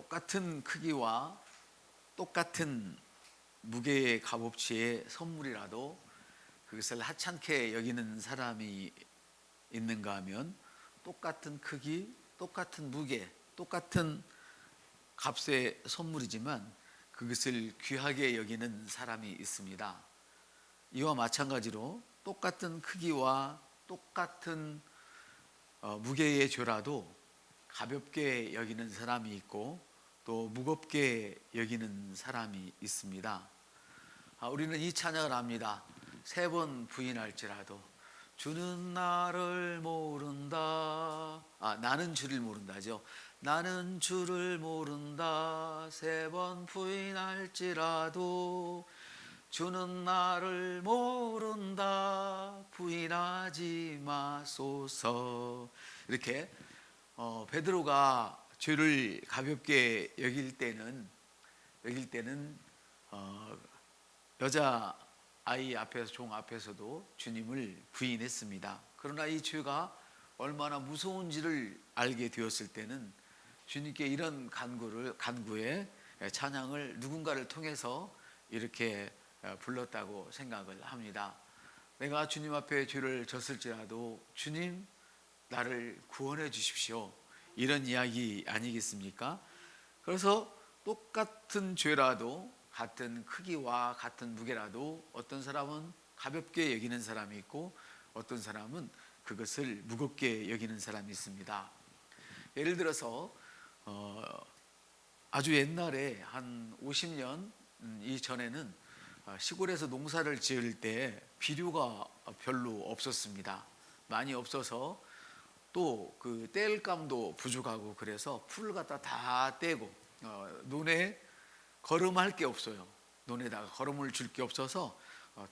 똑같은 크기와 똑같은 무게의 값어치의 선물이라도 그것을 하찮게 여기는 사람이 있는가 하면, 똑같은 크기, 똑같은 무게, 똑같은 값의 선물이지만 그것을 귀하게 여기는 사람이 있습니다. 이와 마찬가지로 똑같은 크기와 똑같은 무게의 죄라도 가볍게 여기는 사람이 있고 또 무겁게 여기는 사람이 있습니다. 우리는 이 찬양을 합니다. 3번 부인할지라도 주는 나를 모른다. 나는 주를 모른다죠. 나는 주를 모른다. 3번 부인할지라도 주는 나를 모른다. 부인하지 마소서. 이렇게 베드로가 죄를 가볍게 여길 때는 여자 아이 앞에서, 종 앞에서도 주님을 부인했습니다. 그러나 이 죄가 얼마나 무서운지를 알게 되었을 때는 주님께 이런 간구의 찬양을 누군가를 통해서 이렇게 불렀다고 생각을 합니다. 내가 주님 앞에 죄를 졌을지라도 주님 나를 구원해 주십시오, 이런 이야기 아니겠습니까? 그래서 똑같은 죄라도, 같은 크기와 같은 무게라도 어떤 사람은 가볍게 여기는 사람이 있고 어떤 사람은 그것을 무겁게 여기는 사람이 있습니다. 예를 들어서 아주 옛날에 한 50년 이전에는 시골에서 농사를 지을 때 비료가 별로 없었습니다. 많이 없어서 또 그 땔감도 부족하고, 그래서 풀을 갖다 다 떼고 논에 거름할 게 없어요. 논에다가 거름을 줄 게 없어서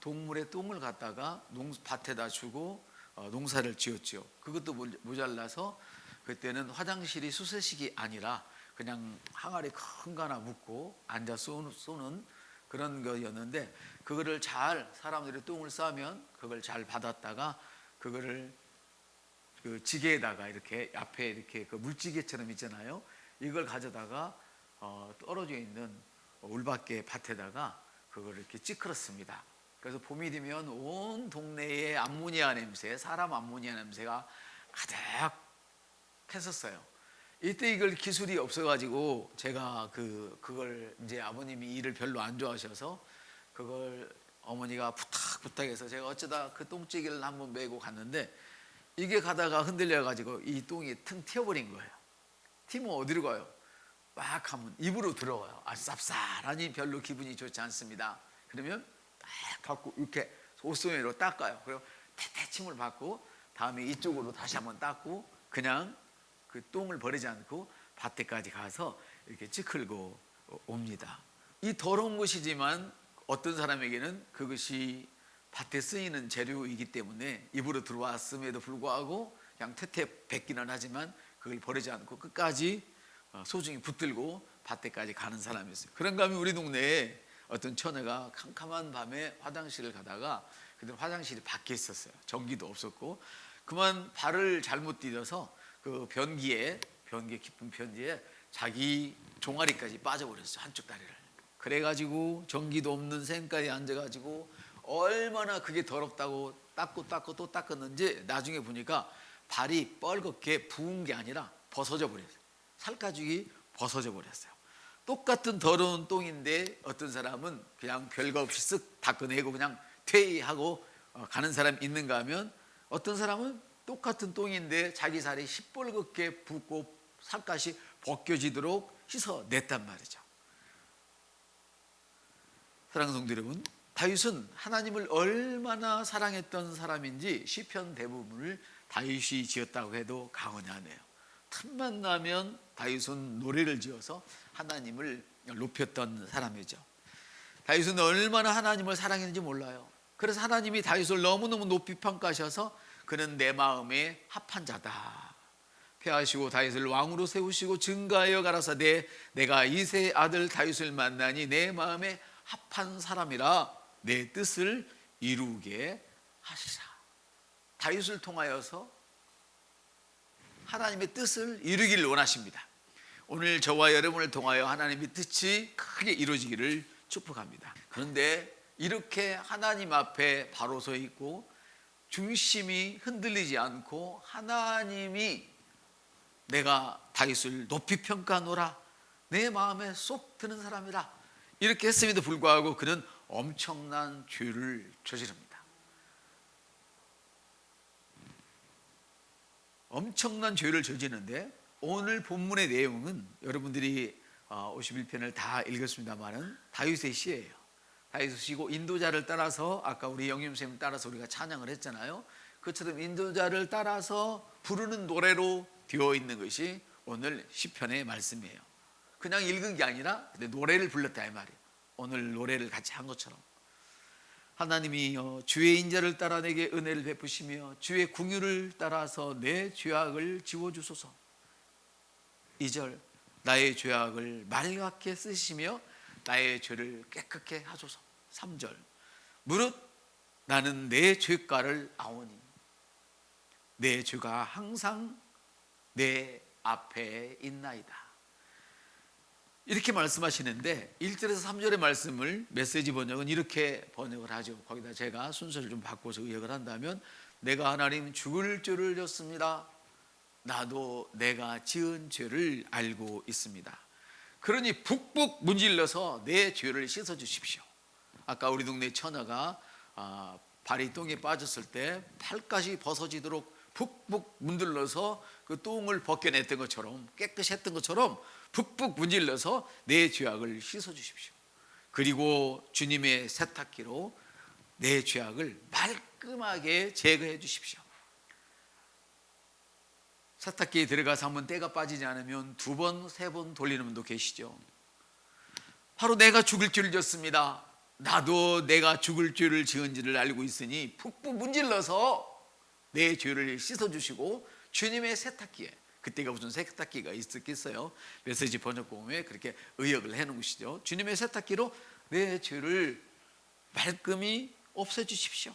동물의 똥을 갖다가 밭에다 주고 농사를 지었죠. 그것도 모자라서 그때는 화장실이 수세식이 아니라 그냥 항아리 큰 거 하나 묻고 앉아 쏘는 그런 거였는데, 그거를 잘, 사람들이 똥을 싸면 그걸 잘 받았다가 그거를 그 지게에다가 이렇게 앞에 이렇게 그 물지개처럼 있잖아요. 이걸 가져다가 떨어져 있는 울밖에 밭에다가 그걸 이렇게 찌그렀습니다. 그래서 봄이 되면 온 동네에 암모니아 냄새, 사람 암모니아 냄새가 가득 했었어요. 이때 이걸 기술이 없어가지고 제가 그걸 이제 아버님이 일을 별로 안 좋아하셔서 그걸 어머니가 부탁해서 제가 어쩌다 그 똥찌개를 한번 메고 갔는데, 이게 가다가 흔들려가지고 이 똥이 腾튀어버린 거예요. 튀면 어디로 가요? 막 하면 입으로 들어가요. 아주 쌉쌀하니 별로 기분이 좋지 않습니다. 그러면 딱 갖고 이렇게 옷소매로 닦아요. 그리고 태태침을 받고 다음에 이쪽으로 다시 한번 닦고 그냥 그 똥을 버리지 않고 밭에까지 가서 이렇게 찌끌고 옵니다. 이 더러운 것이지만 어떤 사람에게는 그것이 밭에 쓰이는 재료이기 때문에 입으로 들어왔음에도 불구하고 그냥 퇴퇴 뱉기는 하지만 그걸 버리지 않고 끝까지 소중히 붙들고 밭에까지 가는 사람이 있어요. 그런가 하면 우리 동네에 어떤 처녀가 캄캄한 밤에 화장실을 가다가, 그때 화장실이 밖에 있었어요. 전기도 없었고, 그만 발을 잘못 디뎌서 그 변기에 깊은 변기에 자기 종아리까지 빠져버렸어요. 한쪽 다리를. 그래가지고 전기도 없는 샘가에 앉아가지고 얼마나 그게 더럽다고 닦고 또 닦았는지 나중에 보니까 발이 뻘겋게 부은 게 아니라 벗어져 버렸어요. 살가죽이 벗어져 버렸어요. 똑같은 더러운 똥인데 어떤 사람은 그냥 별거 없이 쓱 닦아내고 그냥 퇴하고 가는 사람이 있는가 하면, 어떤 사람은 똑같은 똥인데 자기 살이 시뻘겋게 붓고 살갗이 벗겨지도록 씻어냈단 말이죠. 사랑하는 성도 여러분, 다윗은 하나님을 얼마나 사랑했던 사람인지 시편 대부분을 다윗이 지었다고 해도 과언이 아니에요. 틈만 나면 다윗은 노래를 지어서 하나님을 높였던 사람이죠. 다윗은 얼마나 하나님을 사랑했는지 몰라요. 그래서 하나님이 다윗을 너무너무 높이 평가하셔서 그는 내 마음에 합한 자다, 폐하시고 다윗을 왕으로 세우시고 증가하여 가라사대 내가 이새의 아들 다윗을 만나니 내 마음에 합한 사람이라 내 뜻을 이루게 하시라. 다윗을 통하여서 하나님의 뜻을 이루기를 원하십니다. 오늘 저와 여러분을 통하여 하나님의 뜻이 크게 이루어지기를 축복합니다. 그런데 이렇게 하나님 앞에 바로 서 있고 중심이 흔들리지 않고 하나님이 내가 다윗을 높이 평가하노라, 내 마음에 쏙 드는 사람이라, 이렇게 했음에도 불구하고 그는 엄청난 죄를 저지릅니다. 엄청난 죄를 저지르는데 오늘 본문의 내용은 여러분들이 51편을 다 읽었습니다만은 다윗의 시예요. 다윗의 시고 인도자를 따라서 아까 우리 영임쌤을 따라서 우리가 찬양을 했잖아요. 그처럼 인도자를 따라서 부르는 노래로 되어 있는 것이 오늘 시편의 말씀이에요. 그냥 읽은 게 아니라 노래를 불렀다 이 말이에요. 오늘 노래를 같이 한 것처럼 하나님이 주의 인자를 따라 내게 은혜를 베푸시며 주의 궁유를 따라서 내 죄악을 지워주소서. 2절 나의 죄악을 맑게 쓰시며 나의 죄를 깨끗게 하소서. 3절 무릇 나는 내 죄가를 아오니 내 죄가 항상 내 앞에 있나이다. 이렇게 말씀하시는데 1절에서 3절의 말씀을 메시지 번역은 이렇게 번역을 하죠. 거기다 제가 순서를 좀 바꿔서 의역을 한다면 내가 하나님 죽을 죄를 졌습니다. 나도 내가 지은 죄를 알고 있습니다. 그러니 북북 문질러서 내 죄를 씻어 주십시오. 아까 우리 동네 처녀가 발이 똥에 빠졌을 때 팔까지 벗어지도록 북북 문질러서 그 똥을 벗겨냈던 것처럼, 깨끗이 했던 것처럼 북북 문질러서 내 죄악을 씻어 주십시오. 그리고 주님의 세탁기로 내 죄악을 말끔하게 제거해 주십시오. 세탁기에 들어가서 한번 때가 빠지지 않으면 2번, 3번 돌리는 분도 계시죠. 바로 내가 죽을 죄를 졌습니다. 나도 내가 죽을 죄를 지은지를 알고 있으니 푹푹 문질러서 내 죄를 씻어주시고 주님의 세탁기에, 그때가 무슨 세탁기가 있었겠어요. 메시지 번역본에 그렇게 의역을 해놓은 것이죠. 주님의 세탁기로 내 죄를 말끔히 없애주십시오.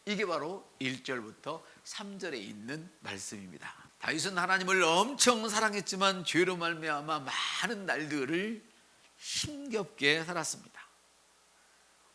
이게 바로 1절부터 3절에 있는 말씀입니다. 다윗은 하나님을 엄청 사랑했지만 죄로 말미암아 많은 날들을 힘겹게 살았습니다.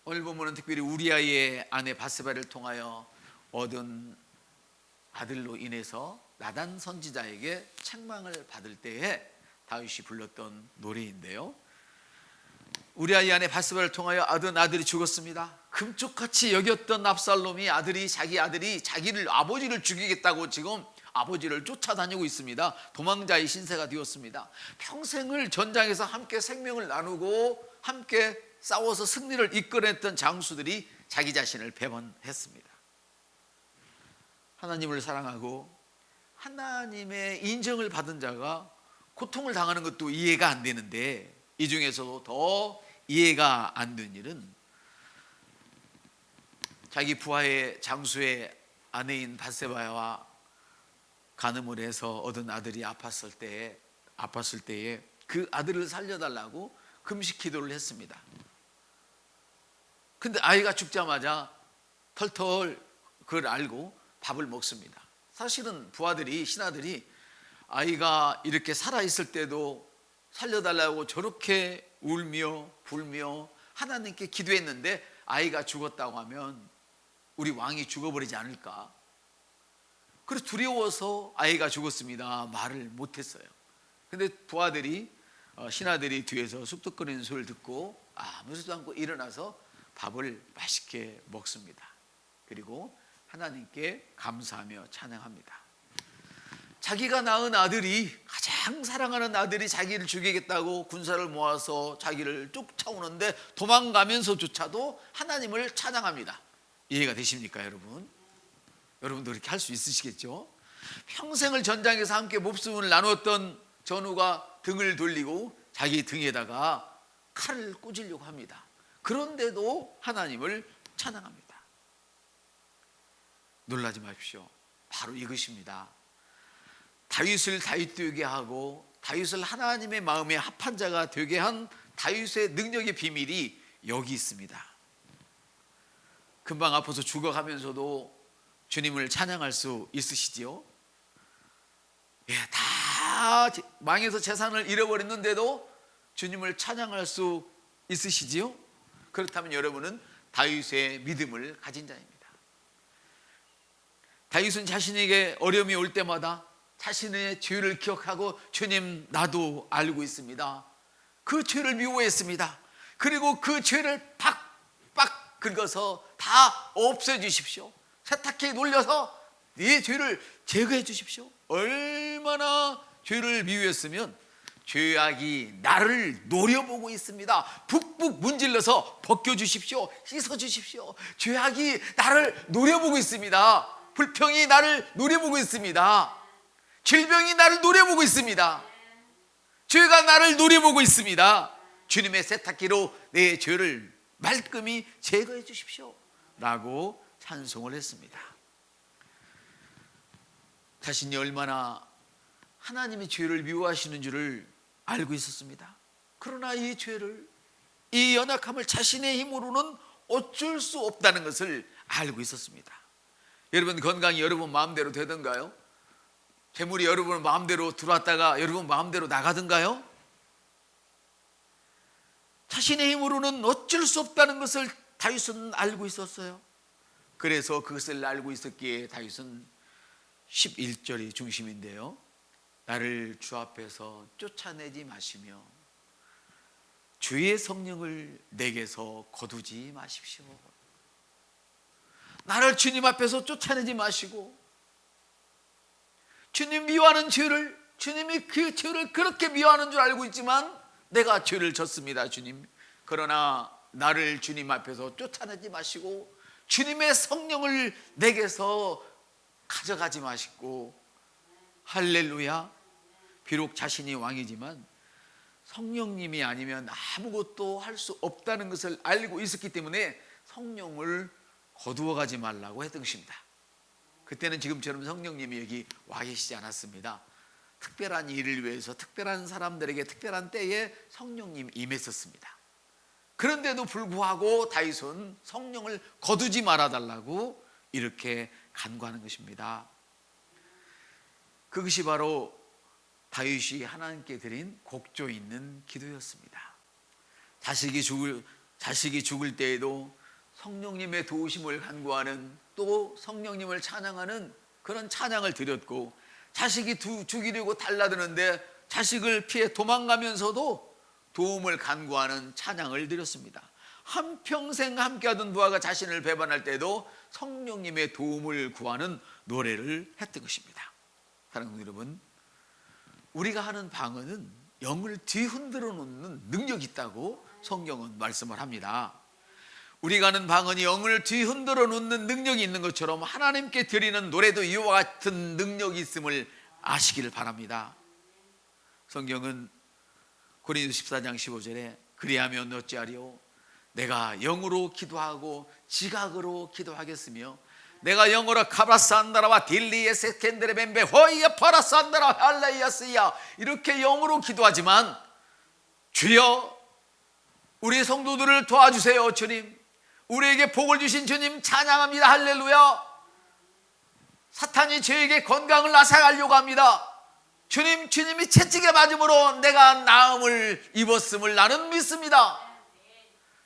오늘 본문은 특별히 우리아의 아내 바세바를 통하여 얻은 아들로 인해서 나단 선지자에게 책망을 받을 때에 다윗이 불렀던 노래인데요. 우리아의 아내 바세바를 통하여 얻은 아들이 죽었습니다. 금쪽같이 여겼던 압살롬이 자기 아들이 자기를 아버지를 죽이겠다고 지금 아버지를 쫓아다니고 있습니다. 도망자의 신세가 되었습니다. 평생을 전장에서 함께 생명을 나누고 함께 싸워서 승리를 이끌어냈던 장수들이 자기 자신을 배반했습니다. 하나님을 사랑하고 하나님의 인정을 받은 자가 고통을 당하는 것도 이해가 안 되는데, 이 중에서도 더 이해가 안 되는 일은 자기 부하의 장수의 아내인 바세바와 간음을 해서 얻은 아들이 아팠을 때에 그 아들을 살려달라고 금식 기도를 했습니다. 근데 아이가 죽자마자 털털 그걸 알고 밥을 먹습니다. 사실은 부하들이, 신하들이 아이가 이렇게 살아있을 때도 살려달라고 저렇게 울며 불며 하나님께 기도했는데 아이가 죽었다고 하면 우리 왕이 죽어버리지 않을까, 그래서 두려워서 아이가 죽었습니다 말을 못했어요. 근데 부하들이, 신하들이 뒤에서 쑥덕거리는 소리를 듣고 아무 소리도 않고 일어나서 밥을 맛있게 먹습니다. 그리고 하나님께 감사하며 찬양합니다. 자기가 낳은 아들이, 가장 사랑하는 아들이 자기를 죽이겠다고 군사를 모아서 자기를 쫓아오는데 도망가면서조차도 하나님을 찬양합니다. 이해가 되십니까 여러분? 여러분도 그렇게 할 수 있으시겠죠? 평생을 전장에서 함께 목숨을 나누었던 전우가 등을 돌리고 자기 등에다가 칼을 꽂으려고 합니다. 그런데도 하나님을 찬양합니다. 놀라지 마십시오. 바로 이것입니다. 다윗을 다윗 되게 하고 다윗을 하나님의 마음에 합한 자가 되게 한 다윗의 능력의 비밀이 여기 있습니다. 금방 아파서 죽어가면서도 주님을 찬양할 수 있으시지요? 다 다 망해서 재산을 잃어버렸는데도 주님을 찬양할 수 있으시지요? 그렇다면 여러분은 다윗의 믿음을 가진 자입니다. 다윗은 자신에게 어려움이 올 때마다 자신의 죄를 기억하고 주님, 나도 알고 있습니다. 그 죄를 미워했습니다. 그리고 그 죄를 팍팍 긁어서 다 없애주십시오. 세탁기에 놀려서 네 죄를 제거해 주십시오. 얼마나 죄를 미워했으면 죄악이 나를 노려보고 있습니다. 북북 문질러서 벗겨주십시오. 씻어주십시오. 죄악이 나를 노려보고 있습니다. 불평이 나를 노려보고 있습니다. 질병이 나를 노려보고 있습니다. 죄가 나를 노려보고 있습니다. 주님의 세탁기로 내 죄를 말끔히 제거해 주십시오 라고 찬송을 했습니다. 자신이 얼마나 하나님이 죄를 미워하시는 줄을 알고 있었습니다. 그러나 이 죄를, 이 연약함을 자신의 힘으로는 어쩔 수 없다는 것을 알고 있었습니다. 여러분, 건강이 여러분 마음대로 되던가요? 재물이 여러분 마음대로 들어왔다가 여러분 마음대로 나가던가요? 자신의 힘으로는 어쩔 수 없다는 것을 다윗은 알고 있었어요. 그래서 그것을 알고 있었기에 다윗은 11절이 중심인데요, 나를 주 앞에서 쫓아내지 마시며 주의 성령을 내게서 거두지 마십시오. 나를 주님 앞에서 쫓아내지 마시고, 주님 미워하는 죄를, 주님이 그 죄를 그렇게 미워하는 줄 알고 있지만 내가 죄를 졌습니다, 주님. 그러나 나를 주님 앞에서 쫓아내지 마시고 주님의 성령을 내게서 가져가지 마시고, 할렐루야. 비록 자신이 왕이지만 성령님이 아니면 아무것도 할 수 없다는 것을 알고 있었기 때문에 성령을 거두어 가지 말라고 했던 것입니다. 그때는 지금처럼 성령님이 여기 와 계시지 않았습니다. 특별한 일을 위해서 특별한 사람들에게 특별한 때에 성령님 임했었습니다. 그런데도 불구하고 다윗은 성령을 거두지 말아달라고 이렇게 간구하는 것입니다. 그것이 바로 다윗이 하나님께 드린 곡조 있는 기도였습니다. 자식이 죽을 때에도 성령님의 도우심을 간구하는, 또 성령님을 찬양하는 그런 찬양을 드렸고, 자식이 죽이려고 달라드는데 자식을 피해 도망가면서도 도움을 간구하는 찬양을 드렸습니다. 한평생 함께하던 부하가 자신을 배반할 때도 성령님의 도움을 구하는 노래를 했던 것입니다. 사랑하는 여러분, 우리가 하는 방언은 영을 뒤흔들어 놓는 능력이 있다고 성경은 말씀을 합니다. 우리가 하는 방언이 영을 뒤흔들어 놓는 능력이 있는 것처럼 하나님께 드리는 노래도 이와 같은 능력이 있음을 아시기를 바랍니다. 성경은 고린도서 14장 15절에 그리하면 어찌하리요? 내가 영으로 기도하고 지각으로 기도하겠으며 내가 영어로 카바산다라와 딜리에세 캔데레 벤베 호이야 파라산다라 할레이야스야, 이렇게 영으로 기도하지만 주여 우리 성도들을 도와주세요. 주님, 우리에게 복을 주신 주님 찬양합니다. 할렐루야. 사탄이 저에게 건강을 앗아가려고 합니다. 주님, 주님이 채찍에 맞음으로 내가 나음을 입었음을 나는 믿습니다.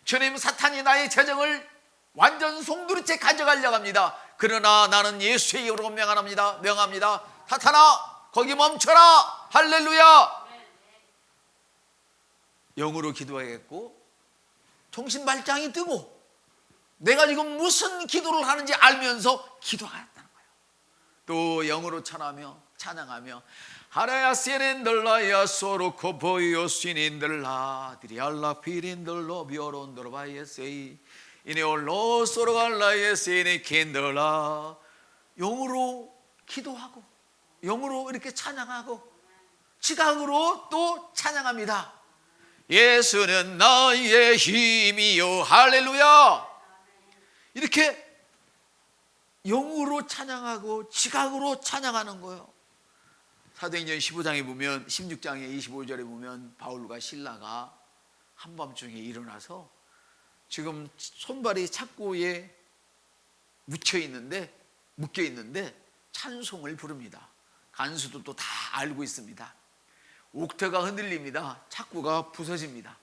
주님, 사탄이 나의 재정을 완전 송두리째 가져가려고 합니다. 그러나 나는 예수의 이름으로 명합니다. 사탄아, 거기 멈춰라. 할렐루야. 영으로 기도하겠고 정신발장이 뜨고 내가 지금 무슨 기도를 하는지 알면서 기도하겠다는 거예요. 또 영으로 찬양하며 하라야 시린들라야 소로코 보이오 시닌들라 디리알라 피린들로 비오론들로 바이에세이 이네올로 소로갈라에 세네 캔들라, 영으로 기도하고 영으로 이렇게 찬양하고 지각으로 또 찬양합니다. 예수는 나의 힘이요. 할렐루야. 이렇게 영으로 찬양하고 지각으로 찬양하는 거예요. 사도행전 15장에 보면, 16장에 25절에 보면 바울과 실라가 한밤중에 일어나서 지금 손발이 착고에 묶여 있는데 찬송을 부릅니다. 간수도 또 다 알고 있습니다. 옥터가 흔들립니다. 착구가 부서집니다.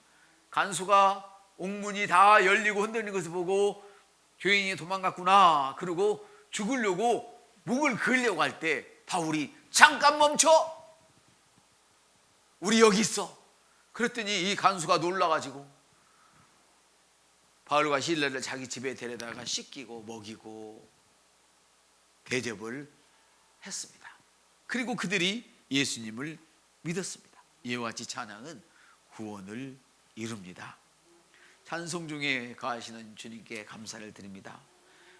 간수가 옥문이 다 열리고 흔들리는 것을 보고 죄인이 도망갔구나. 그리고 죽으려고 목을 그으려고 할 때 바울이 잠깐 멈춰! 우리 여기 있어. 그랬더니 이 간수가 놀라가지고 바울과 실라를 자기 집에 데려다가 씻기고 먹이고 대접을 했습니다. 그리고 그들이 예수님을 믿었습니다. 이와 같이 찬양은 구원을 이룹니다. 찬송 중에 거하시는 주님께 감사를 드립니다.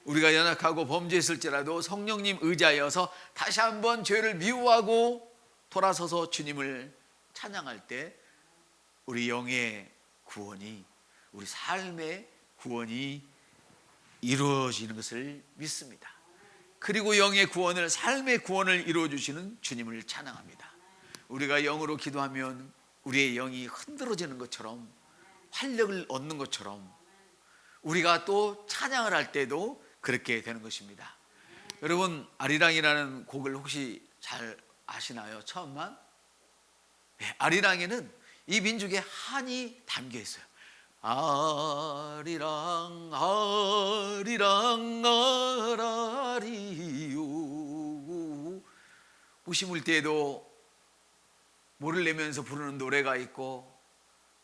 우리가 연약하고 범죄했을지라도 성령님 의지하여서 다시 한번 죄를 미워하고 돌아서서 주님을 찬양할 때 우리 영의 구원이, 우리 삶의 구원이 이루어지는 것을 믿습니다. 그리고 영의 구원을, 삶의 구원을 이루어주시는 주님을 찬양합니다. 우리가 영으로 기도하면 우리의 영이 흔들어지는 것처럼, 활력을 얻는 것처럼 우리가 또 찬양을 할 때도 그렇게 되는 것입니다. 여러분, 아리랑이라는 곡을 혹시 잘 아시나요? 처음만? 네, 아리랑에는 이 민족의 한이 담겨 있어요. 아리랑 아리랑 아라리요. 무 심을 때에도 모를 내면서 부르는 노래가 있고,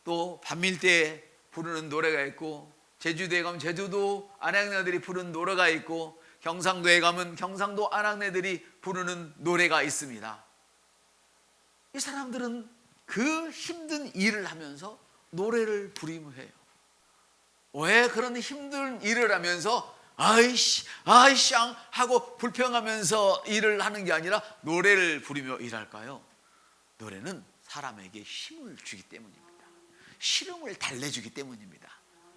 또 밤밀 때 부르는 노래가 있고, 제주도에 가면 제주도 아낙네들이 부르는 노래가 있고, 경상도에 가면 경상도 아낙네들이 부르는 노래가 있습니다. 이 사람들은 그 힘든 일을 하면서 노래를 부르며 해요. 왜 그런 힘든 일을 하면서 아이쌍 하고 불평하면서 일을 하는 게 아니라 노래를 부르며 일할까요? 노래는 사람에게 힘을 주기 때문입니다. 시름을 달래주기 때문입니다.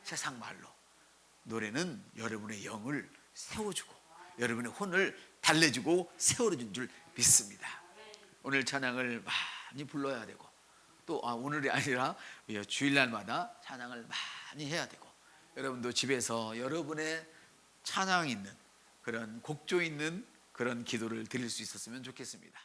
세상 말로 노래는 여러분의 영을 세워주고 여러분의 혼을 달래주고 세워준 줄 믿습니다. 오늘 찬양을 많이 불러야 되고, 또 오늘이 아니라 주일날마다 찬양을 많이 해야 되고, 여러분도 집에서 여러분의 찬양 있는, 그런 곡조 있는 그런 기도를 드릴 수 있었으면 좋겠습니다.